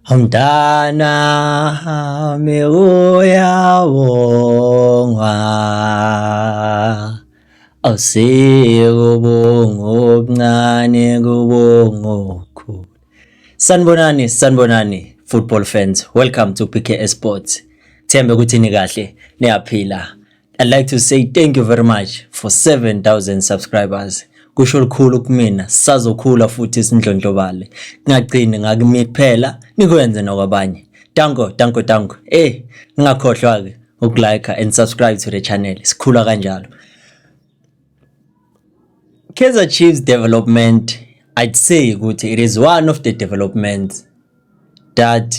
Umntana uyawongwa awusikubonga obuncane kubonga okukhulu. Sanibonani football fans, welcome to PKS Sports. Thembe ukuthi ni kahle niyaphila. I'd like to say thank you very much for 7,000 subscribers. Kusho lukhulu kumina, sazokhula futhi isindlondlobale. Ngagcini ngakimi kuphela nikwenze nokwabanye. Danko. Ningakhohlwa ke ukulike and subscribe to the channel. Sikhula kanjalo. Kaizer Chiefs development, I'd say ukuthi it is one of the developments that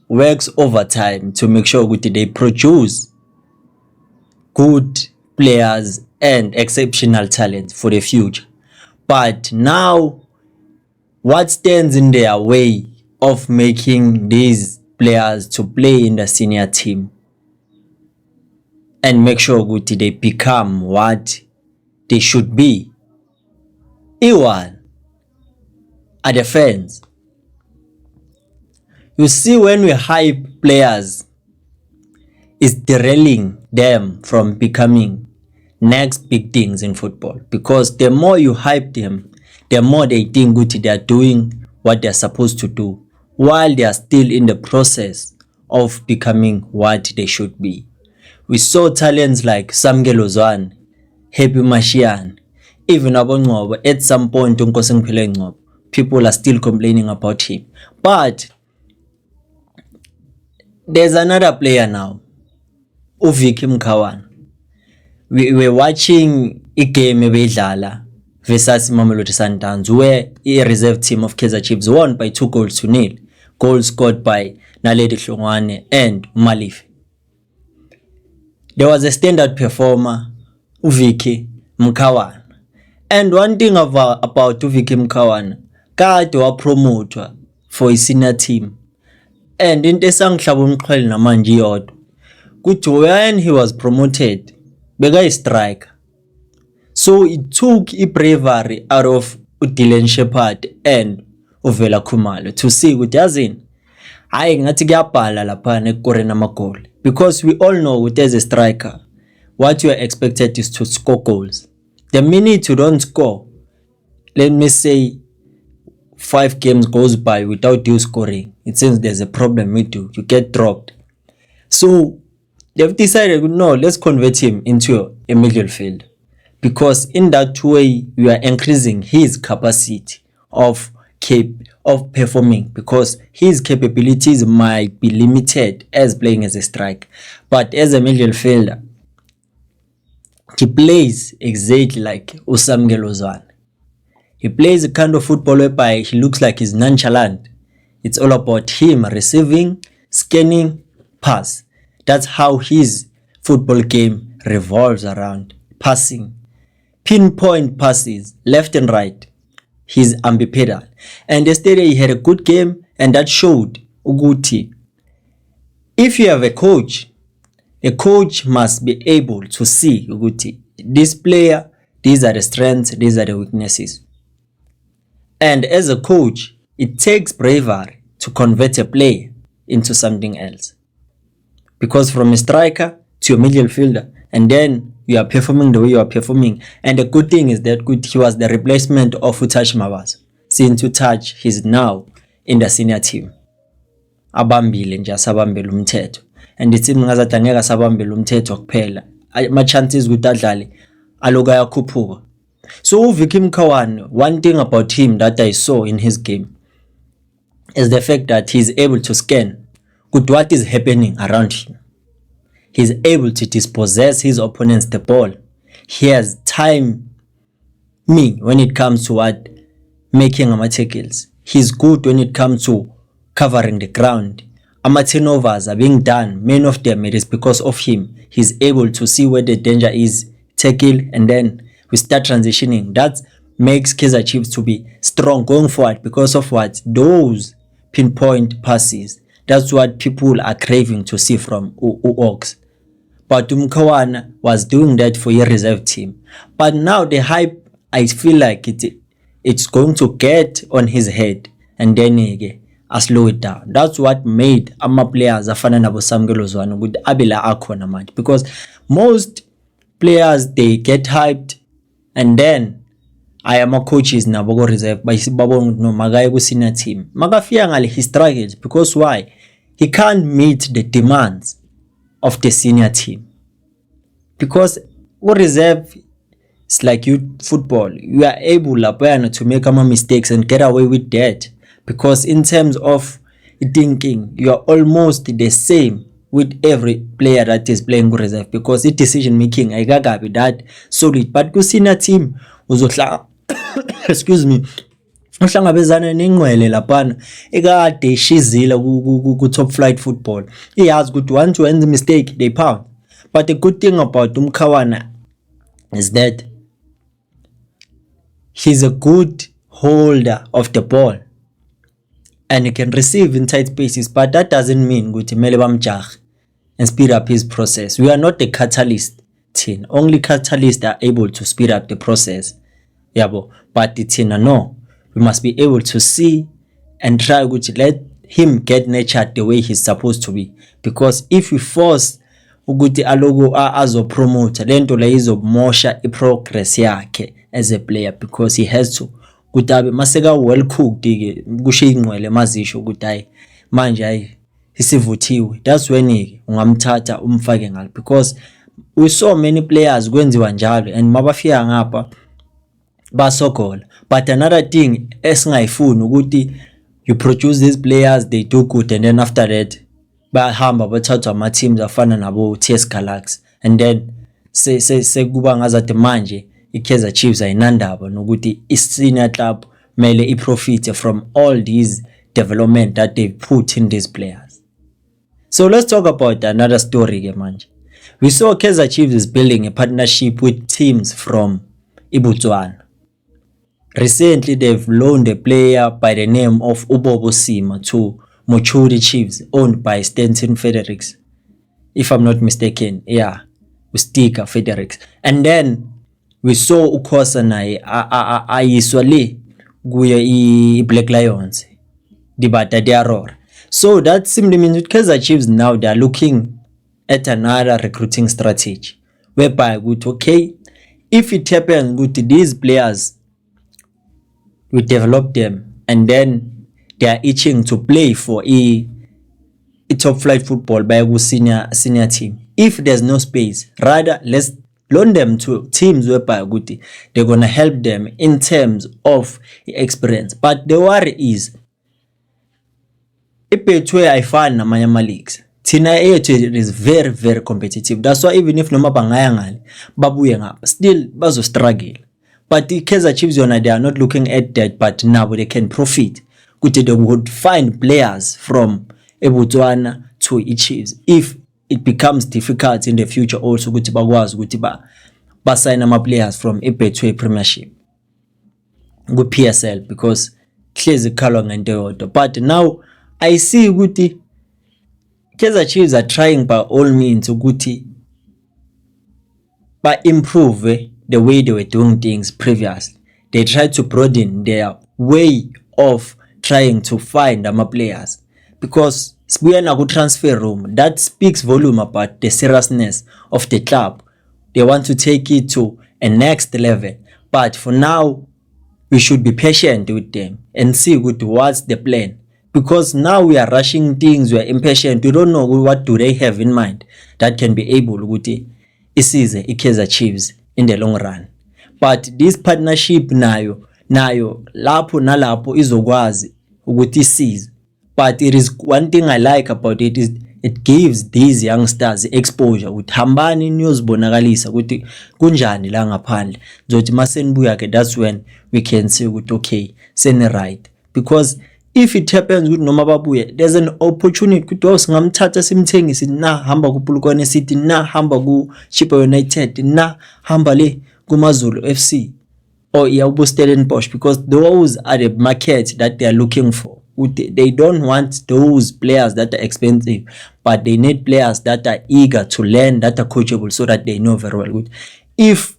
works over time to make sure ukuthi they produce good players and exceptional talent for the future. But now, what stands in their way of making these players to play in the senior team and make sure that they become what they should be? Iwan are the fans. You see, when we hype players, it's derailing them from becoming next big things in football, because the more you hype them, the more they think that they are doing what they are supposed to do while they are still in the process of becoming what they should be. We saw talents like Samgelo Zwane, Happy Mashian, even Abongcobo. At some point, people are still complaining about him. But there's another player now, Uviki Mkawana. We were watching a game ebedlala versus Mamelodi Sundowns, where a reserve team of Kaizer Chiefs won by 2-0. Goals scored by Naledi Hlongwane and Malifi. There was a standard performer, Uviki Mkawana. And one thing about Uviki Mkawana, kade wapromotwa for a senior team. And into esanghlaba umxhwele namanje yodwa kuthi when he was promoted beka striker. So it took a bravery out of Dylan Shepherd and Uvela Khumalo to see ukuthi yazini hayi ngathi kuyabhala lapha nekorena amagoli, because we all know ukuthi as a striker what you are expected is to score goals. The minute you don't score, let me say 5 games goes by without you scoring, it seems there's a problem with you get dropped. So they've decided, no, let's convert him into a middle field, because in that way we are increasing his capacity of performing, because his capabilities might be limited as playing as a striker, but as a middle fielder he plays exactly like Samgelo Zwane. He plays a kind of football whereby he looks like he's nonchalant. It's all about him receiving, scanning, pass. That's how his football game revolves around. Passing, pinpoint passes, left and right. He's ambipedal. And yesterday he had a good game, and that showed Uguti. If you have a coach must be able to see Uguti, this player, these are the strengths, these are the weaknesses. And as a coach, it takes bravery to convert a player into something else. Because from a striker to a middle fielder, and then you are performing the way you are performing. And the good thing is that he was the replacement of Utachi Mabaso. Since Utachi, he's now in the senior team. Abambile nje asabambele umthetho. And it seems ngazathi angeke asabambele umthetho kuphela. Ma chances ukuthi adlale aloku ayakhuphuka. So Uviki Mkawana, one thing about him that I saw in his game is the fact that he's able to scan what is happening around him. He's able to dispossess his opponents the ball. He has time when it comes to making tackles. He's good when it comes to covering the ground. Turnovers are being done. Many of them, it is because of him. He's able to see where the danger is, tackle, and then we start transitioning. That makes Kaizer Chiefs to be strong going forward because of those pinpoint passes. That's what people are craving to see from Oaks. But Mkawana was doing that for your reserve team. But now the hype, I feel like it's going to get on his head. And then slow it down. That's what made ama-players afana nabo Samkelo Zwane ukuthi abe la akhona manje, because most players they get hyped and then ama-coaches nabo ko-reserve babona ukuthi no makaye ku-senior team. Makafika ngale he struggles because why? He can't meet the demands of the senior team. Because reserve it's like youth football. You are able to make mistakes and get away with that. Because in terms of thinking, you are almost the same with every player that is playing reserve. Because the decision making, I got be that solid. But ku senior team, excuse me, uhlangabezana nengcwele laphana ekade ishizile ku top flight football. Iyazi ukuthi once you end the mistake they pound. But the good thing about Mkhawana is that he's a good holder of the ball and he can receive in tight spaces, but that doesn't mean ukuthi mele bamjahe and speed up his process. We are not the catalyst team. Only catalysts are able to speed up the process. Yabo, but the team no. We must be able to see and try to let him get nurtured the way he's supposed to be. Because if we force ukuthi alogo azopromote lento le izomosha iprogress yakhe as a player, because he has to ukuthi abe maseka well cooked ke kusho ingcwele mazisho ukuthi hayi manje hayi isivuthiwe. That's when ungamthatha umfake ngalo, because we saw many players kwenziwa njalo and mabafika ngapha basogola. But another thing esingayifuni ukuthi you produce these players, they do good, and then after that bahamba bathathwa ama teams afana nabo TS Galaxy, and then sekuba ngazathi manje iKaizer Chiefs ayinandaba nokuthi i-senior club mele i-profit from all these development that they put in these players. So let's talk about another story ke manje. We saw Kaizer Chiefs is building a partnership with teams from Botswana. Recently, they've loaned a player by the name of Ubobo Sima to Mochudi Chiefs, owned by Stanton Fredericks. If I'm not mistaken, yeah, with Stika Fredericks. And then we saw Ukosa naye ayiswa le kuya i-Black Lions, dibata diaror. So that simply means with Kaizer Chiefs now they are looking at another recruiting strategy, whereby okay, if it happens with these players, we develop them and then they are itching to play for a top flight football by a senior team. If there's no space, rather let's loan them to teams whereby they're gonna help them in terms of experience. But the worry is iPetwe ayifani namanye ama leagues. Thina yethu is very very competitive. That's why even if noma bangaya ngale babuye ngapha still bazo struggle. But the Kaizer Chiefs they are not looking at that, but now they can profit. They would find players from Botswana to Chiefs if it becomes difficult in the future. Also, ba sign ama players from Betway Premiership, good PSL, because clearly color and but now I see Guti Kaizer Chiefs are trying by all means to improve the way they were doing things previously. They tried to broaden their way of trying to find ama players, because we are now transfer room that speaks volume about the seriousness of the club. They want to take it to a next level, but for now we should be patient with them and see what's the plan, because now we are rushing things, we are impatient, we don't know what do they have in mind that can be able to isize iKaizer Chiefs in the long run. But this partnership nayo lapho nalapho izokwazi ukuthi isize. But it is one thing I like about it is it gives these youngsters exposure ukuthi hambani niyozibonakalisa ukuthi kunjani la ngaphandle. Zothi masenibuya ke that's when we can say ukuthi okay seni right, because if it happens ukuthi noma babuye there's an opportunity ukuthi singamthatha simthengise na hamba ku Polokwane City, na hamba ku Chippa United, na hamba le kuMazulu FC or Yaubo Stellenbosch, because those are the markets that they are looking for. They don't want those players that are expensive, but they need players that are eager to learn, that are coachable, so that they know very well. If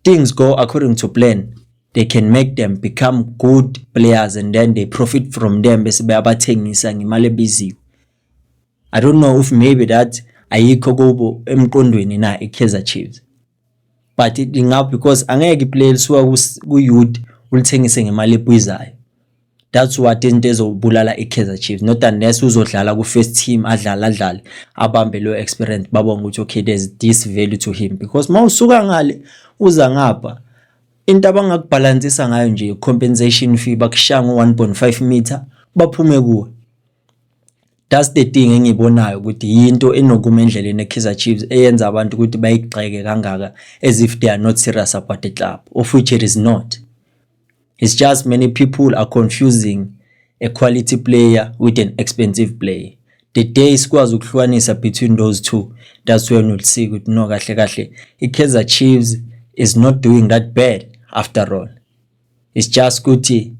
things go according to plan, they can make them become good players and then they profit from them bese bayabathengisa ngemali ebiziwe. I don't know if maybe that ayikho kubo emqondweni na iKaizer Chiefs, but it ingaphi because angeke iplayer lisuka ku youth ulithengise ngemali ebuyizayo. That's what into ezobulala iKaizer Chiefs, not unless uzodlala ku first team adlale abambe lo experience babonga ukuthi okay there's this value to him, because mawusuka ngale uza ngapha into abangakubalansisa ngayo nje compensation fee bakushanga 1.5 meter baphume kuwe. That's the thing engibonayo ukuthi into enokuma endleleni eKaizer Chiefs eyenza abantu ukuthi bayigxeke kangaka as if they are not serious about the club, of which it is not. It's just many people are confusing a quality player with an expensive player. The day sikwazi ukuhlukanisa between those two, that's when you'll see ukuthi no kahle iKaizer Chiefs is not doing that bad after all. It's just ukuthi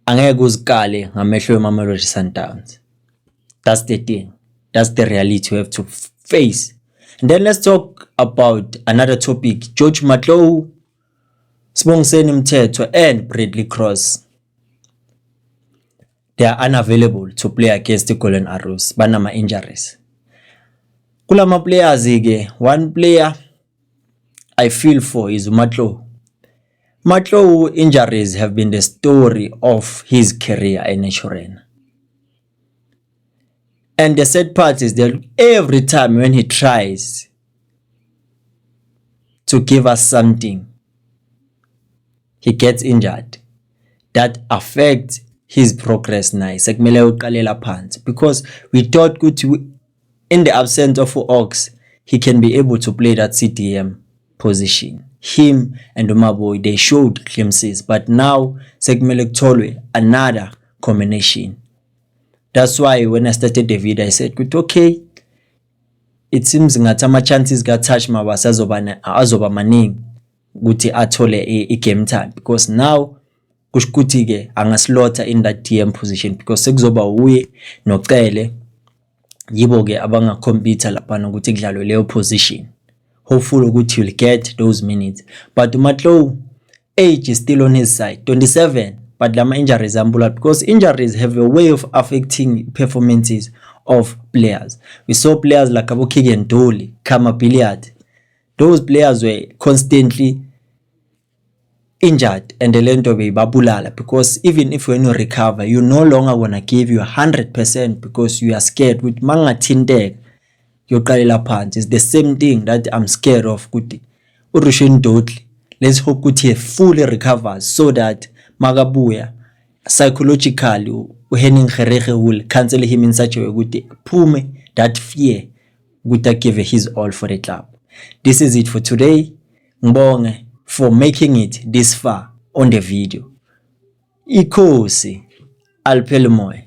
angeke uzikale ngamehlo eMamelodi Sundowns. That's the thing. That's the reality we have to face. And then let's talk about another topic. George Matlou, Sibongiseni Mthethwa and Bradley Cross. They are unavailable to play against the Golden Arrows. Banama injuries. Kulama players ke, one player I feel for is Matlou. Matlou injuries have been the story of his career in Naturena. And the sad part is that every time when he tries to give us something, he gets injured. That affects his progress now. Because we thought in the absence of Ox, he can be able to play that CDM position. Him and Umaboy, they showed glimpses, but now Sekumele Tolwe, another combination. That's why when I started the video, I said, okay, it seems ngathi chances got touch mabasa azoba maningi ukuthi athole a game time, because now kushukuthi ke angaslotha in that DM position, because sekuzoba uye noCele yibo ke abanga compete lapha ukuthi kudlalwe leyo position. Hopefully ukuthi you'll get those minutes. But Matlou, age is still on his side, 27, but lama injuries ambula, because injuries have a way of affecting performances of players. We saw players like Abo Kigen Doli, Kama Billiard. Those players were constantly injured and the lento be babulala, because even if when you recover, you no longer wanna give you 100% because you are scared with manga tinteg. It's the same thing that I'm scared of. Urushin Dodley, let's hope he fully recovers so that Magabuya psychologically Henning Kherehe will cancel him in such a way pume that fear Guta give his all for the club. This is it for today. Mbonge for making it this far on the video. Ikosi Alpelumoy.